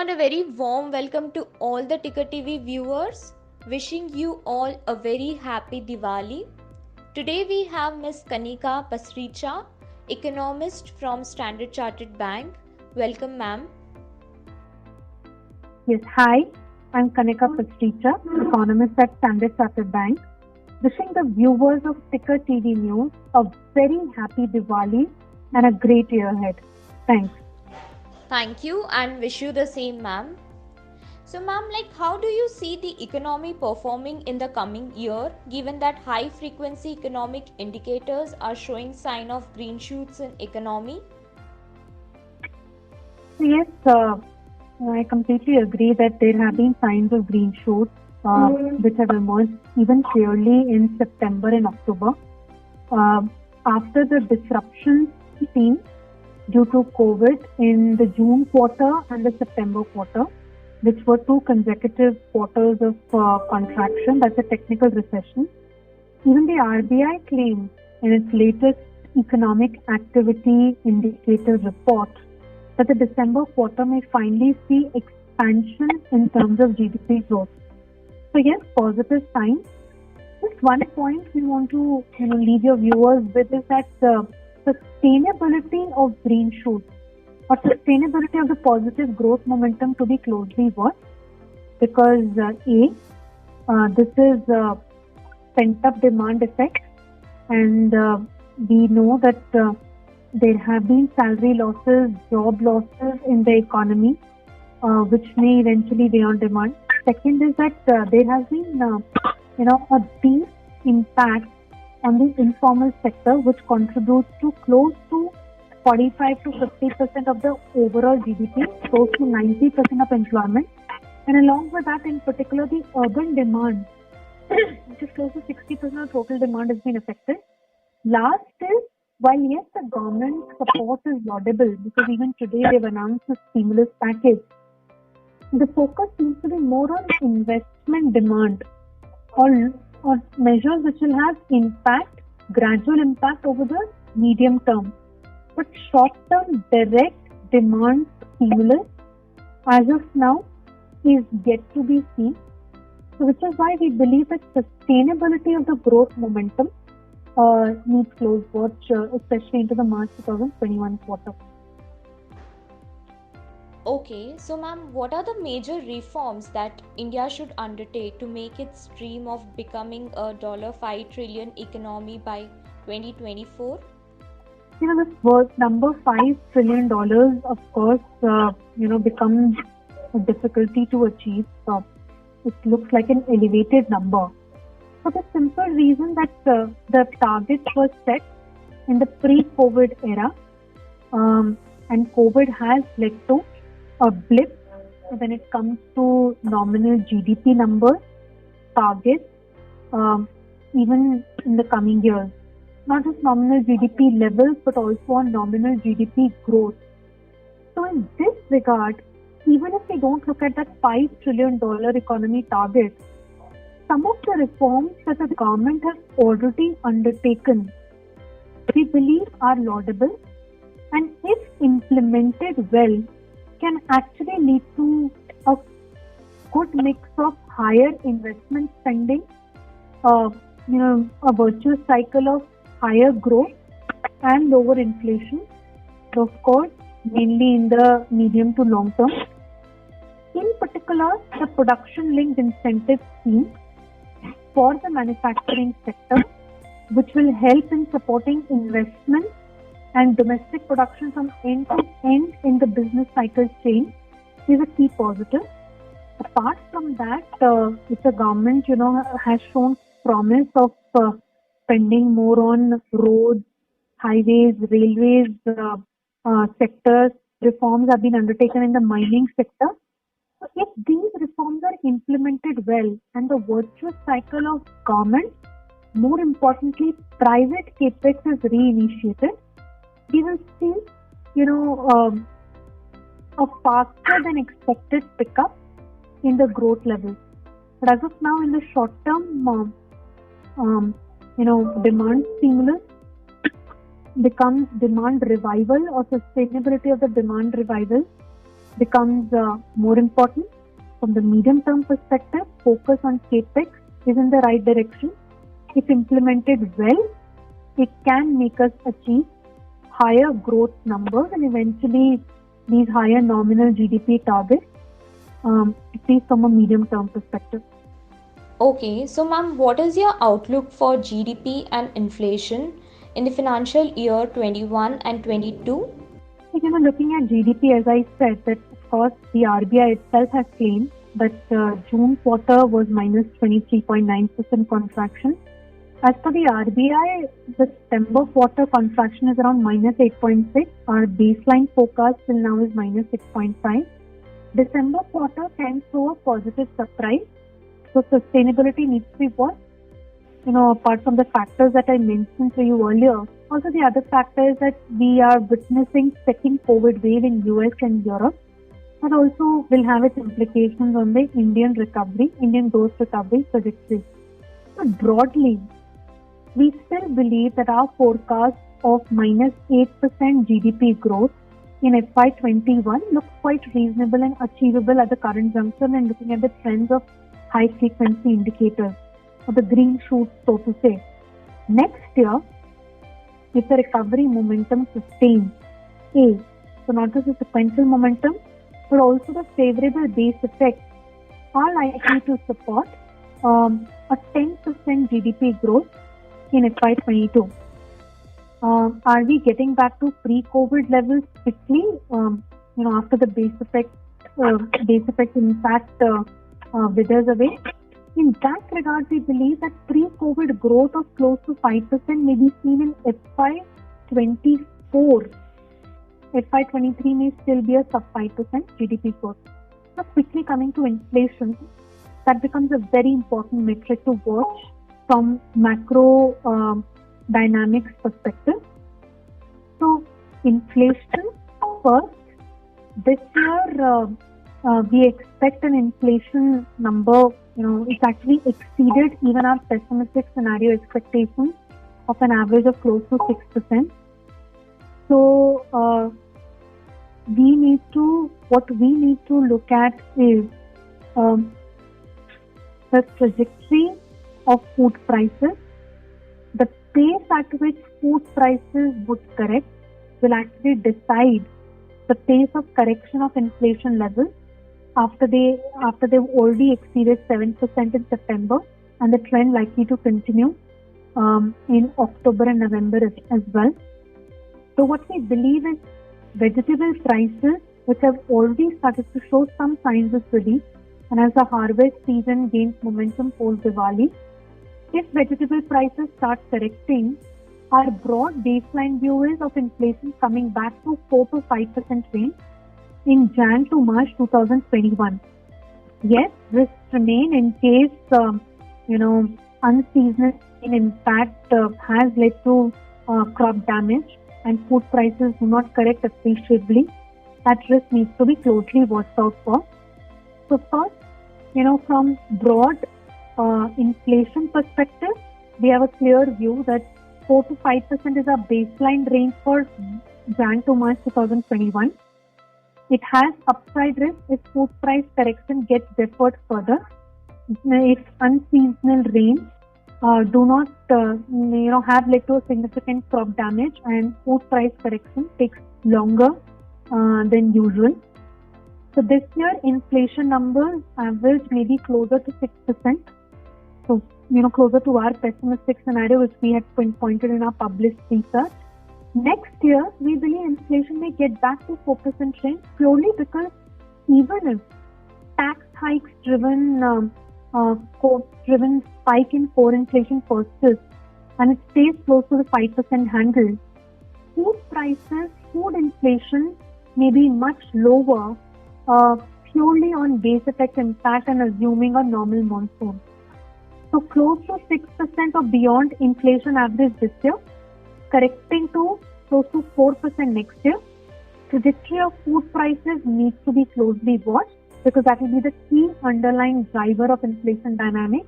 and a very warm welcome to all the Ticker TV viewers. Wishing you all a very happy Diwali. Today we have Ms. Kanika Pasricha, economist from Standard Chartered Bank. Welcome, ma'am. Yes, hi. I'm Kanika Pasricha, economist at Standard Chartered Bank. Wishing the viewers of Ticker TV News a very happy Diwali and a great year ahead. Thanks. Thank you and wish you the same, ma'am. So, ma'am, how do you see the economy performing in the coming year, given that high frequency economic indicators are showing sign of green shoots in economy? Yes, I completely agree that there have been signs of green shoots which have emerged even clearly in September and October. After the disruptions seen due to COVID in the June quarter and the September quarter, which were two consecutive quarters of contraction, that's a technical recession. Even the RBI claimed in its latest economic activity indicator report that the December quarter may finally see expansion in terms of GDP growth. So yes, positive signs. Just one point we want to leave your viewers with is that sustainability of green shoots or sustainability of the positive growth momentum to be closely watched, because this is pent-up demand effect, and we know that there have been salary losses, job losses in the economy, which may eventually weigh on demand. Second is that there has been a deep impact on the informal sector, which contributes to close to 45 to 50% of the overall GDP, close to 90% of employment, and along with that, in particular, the urban demand, which is close to 60% of total demand, has been affected. Last is, while yes, the government support is laudable, because even today they've announced a stimulus package, the focus seems to be more on investment demand or measures which will have impact, gradual impact over the medium term. But short-term direct demand stimulus, as of now, is yet to be seen. So, which is why we believe that sustainability of the growth momentum needs close watch, especially into the March 2021 quarter. Okay, so ma'am, what are the major reforms that India should undertake to make its dream of becoming a $5 trillion economy by 2024? This word number $5 trillion, of course, becomes a difficulty to achieve. It looks like an elevated number. For the simple reason that the targets were set in the pre-COVID era, and COVID has led to a blip when it comes to nominal GDP numbers, targets, even in the coming years. Not just nominal GDP levels, but also on nominal GDP growth. So in this regard, even if we don't look at that $5 trillion economy target, some of the reforms that the government has already undertaken, we believe are laudable, and if implemented well, can actually lead to a good mix of higher investment spending, a virtuous cycle of higher growth and lower inflation, of course, mainly in the medium to long term. In particular, the production-linked incentive scheme for the manufacturing sector, which will help in supporting investment and domestic production from end to end in the business cycle chain, is a key positive. Apart from that, the government, has shown promise of spending more on roads, highways, railways, sectors. Reforms have been undertaken in the mining sector. So if these reforms are implemented well and the virtuous cycle of government, more importantly, private capex is reinitiated, we will see, a faster than expected pickup in the growth levels. But as of now, in the short term, demand stimulus becomes demand revival or sustainability of the demand revival becomes more important. From the medium-term perspective, focus on CAPEX is in the right direction. If implemented well, it can make us achieve higher growth numbers and eventually these higher nominal GDP targets, at least from a medium-term perspective. Okay, so ma'am, what is your outlook for GDP and inflation in the financial year 21 and 22? Looking at GDP, as I said, that of course the RBI itself has claimed that June quarter was minus 23.9% contraction. As per the RBI, the September quarter contraction is around minus 8.6. Our baseline forecast till now is minus 6.5. December quarter can show a positive surprise. So sustainability needs to be watched. Apart from the factors that I mentioned to you earlier, also the other factor is that we are witnessing second COVID wave in US and Europe. That also will have its implications on the Indian growth recovery trajectory. But broadly, we still believe that our forecast of minus 8% GDP growth in FY21 looks quite reasonable and achievable at the current juncture and looking at the trends of high frequency indicators, or the green shoots, so to say. Next year, if the recovery momentum sustains, so not just the sequential momentum, but also the favorable base effects are likely to support a 10% GDP growth in FY22. Are we getting back to pre-COVID levels quickly? After the base effect impact withers away. In that regard, we believe that pre-COVID growth of close to 5% may be seen in FY24. FY23 may still be a sub 5% GDP growth. Now, quickly coming to inflation, that becomes a very important metric to watch from macro dynamics perspective. So, inflation first. This year, we expect an inflation number. It's actually exceeded even our pessimistic scenario expectations of an average of close to 6%. So, what we need to look at is the trajectory of food prices. The pace at which food prices would correct will actually decide the pace of correction of inflation levels after they've already exceeded 7% in September, and the trend likely to continue in October and November as well. So what we believe is vegetable prices, which have already started to show some signs of relief, and as the harvest season gains momentum post Diwali, if vegetable prices start correcting, our broad baseline view is of inflation coming back to 4 to 5% range in Jan to March 2021. Yes, risks remain in case unseasonal rain impact has led to crop damage and food prices do not correct appreciably. That risk needs to be closely watched out for. So first, from broad inflation perspective, we have a clear view that 4 to 5% is our baseline range for Jan to March 2021. It has upside risk if food price correction gets deferred further. If unseasonal rains do not have led to a significant crop damage and food price correction takes longer than usual. So this year inflation numbers average maybe closer to 6%. So closer to our pessimistic scenario which we had pointed in our published research. Next year, we believe inflation may get back to 4% range purely because even if tax hikes driven spike in core inflation persists and it stays close to the 5% handle, food inflation may be much lower purely on base effect impact and assuming a normal monsoon. So close to 6% or beyond inflation average this year, correcting to close to 4% next year. Trajectory of food prices needs to be closely watched because that will be the key underlying driver of inflation dynamics.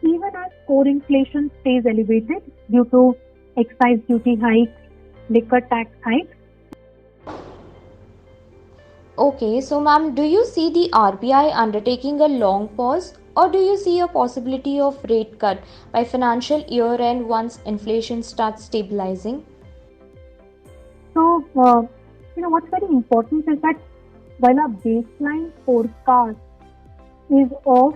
Even as core inflation stays elevated due to excise duty hikes, liquor tax hikes. Okay, so ma'am, do you see the RBI undertaking a long pause, or do you see a possibility of rate cut by financial year end once inflation starts stabilizing? So, what's very important is that while our baseline forecast is of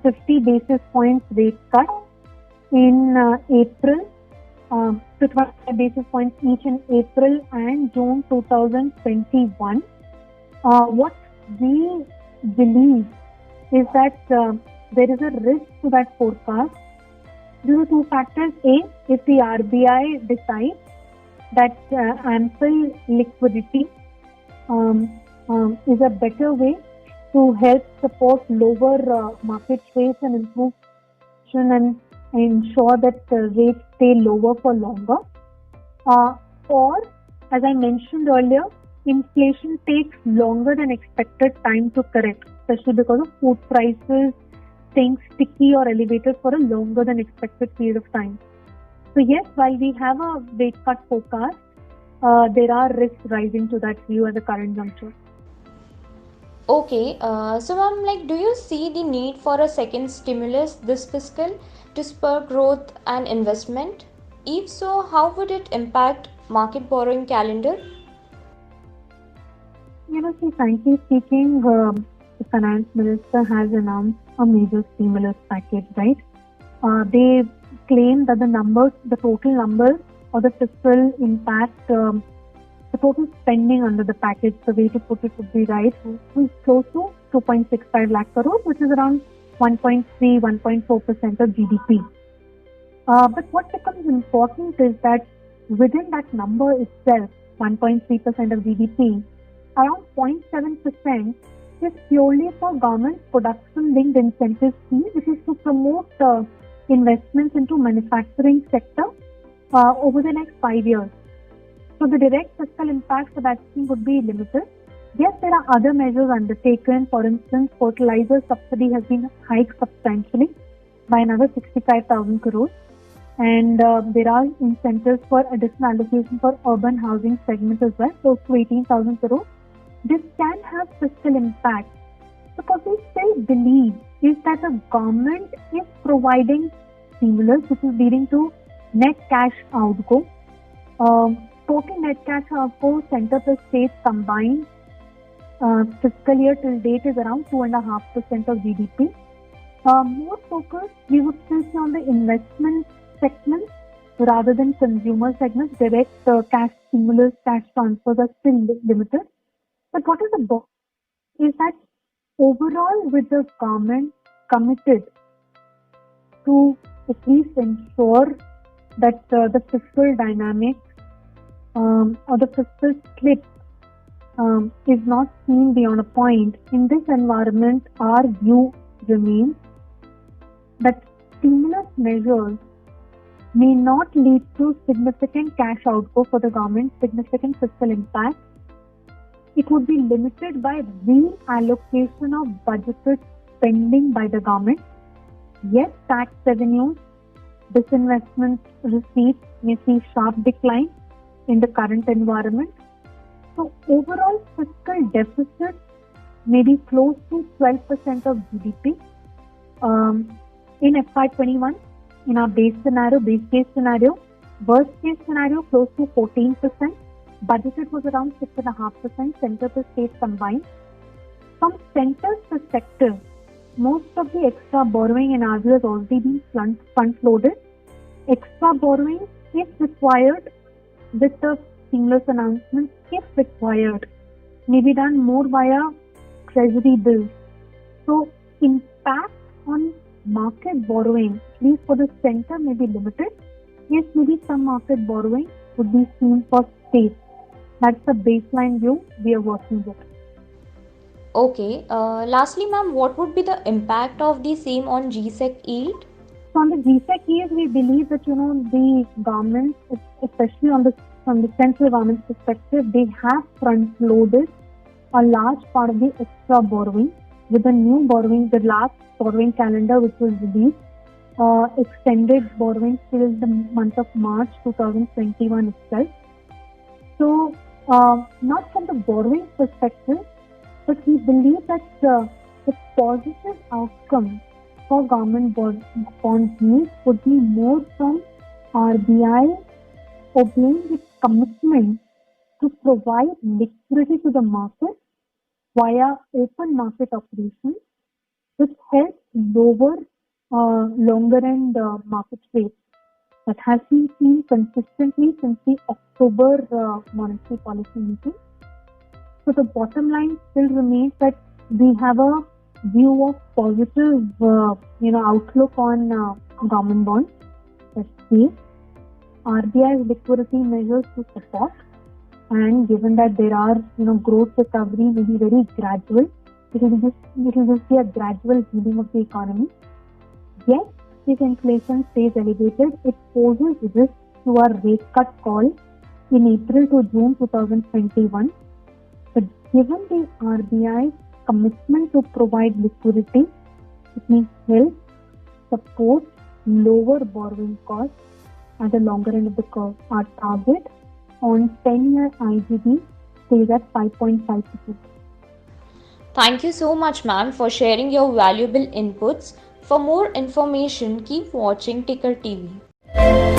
50 basis points rate cut in April, to 25 basis points each in April and June 2021. What we believe is that there is a risk to that forecast due to two factors. A, if the RBI decides that ample liquidity is a better way to help support lower market rates and improve and ensure that rates stay lower for longer. Or, as I mentioned earlier, inflation takes longer than expected time to correct, especially because of food prices staying sticky or elevated for a longer than expected period of time. So yes, while we have a rate cut forecast, there are risks rising to that view at the current juncture. Okay, so ma'am, do you see the need for a second stimulus this fiscal to spur growth and investment? If so, how would it impact market borrowing calendar? Frankly speaking, the finance minister has announced a major stimulus package, right? They claim that the total numbers or the fiscal impact, the total spending under the package, the way to put it would be right, is close to 2.65 lakh crores, which is around 1.3-1.4% of GDP. But what becomes important is that within that number itself, 1.3% of GDP, around 0.7% is purely for government production-linked incentive scheme, which is to promote investments into manufacturing sector over the next 5 years. So the direct fiscal impact for that scheme would be limited. Yes, there are other measures undertaken. For instance, fertilizer subsidy has been hiked substantially by another 65,000 crores. And there are incentives for additional allocation for urban housing segment as well, close to 18,000 crores. This can have fiscal impact because we still believe is that the government is providing stimulus, which is leading to net cash outgo. Total net cash outgo, center plus states combined, fiscal year till date is around 2.5% of GDP. More focus we would still see on the investment segments rather than consumer segments. Direct cash stimulus, cash transfers are still limited. But what is the book is that overall, with the government committed to at least ensure that the fiscal dynamics or the fiscal slip is not seen beyond a point. In this environment, our view remains that stimulus measures may not lead to significant cash outgo for the government, significant fiscal impact. It would be limited by reallocation of budgeted spending by the government. Yes, tax revenues, disinvestment receipts may see sharp decline in the current environment. So overall fiscal deficit may be close to 12% of GDP. In FY21, in our base case scenario, worst case scenario close to 14%. Budgeted was around 6.5%, center to state combined. From center's perspective, most of the extra borrowing in our view has already been front-loaded. Extra borrowing, if required, with the stimulus announcement, if required, may be done more via treasury bills. So, impact on market borrowing, at least for the center, may be limited. Yes, maybe some market borrowing would be seen for states. That's the baseline view we are working with. Okay. Lastly, ma'am, what would be the impact of the same on GSEC yield? So on the GSEC yield, we believe that the government, especially from the central government's perspective, they have front-loaded a large part of the extra borrowing with the new borrowing, the last borrowing calendar which was released, extended borrowing till the month of March 2021 itself. So not from the borrowing perspective, but we believe that the positive outcome for government bond yields would be more from RBI obeying its commitment to provide liquidity to the market via open market operations, which helps lower longer end market rates. That has been seen consistently since the October monetary policy meeting. So the bottom line still remains that we have a view of positive, outlook on government bonds. That's safe. RBI's liquidity measures to support, and given that there are, growth recovery may be very gradual, it will just be a gradual healing of the economy. Yet, if inflation stays elevated, it poses risk to our rate cut call in April to June 2021. But given the RBI's commitment to provide liquidity, it may help support lower borrowing costs at the longer end of the curve. Our target on 10-year IGB stays at 5.5%. Thank you so much, ma'am, for sharing your valuable inputs. For more information, keep watching Ticker TV.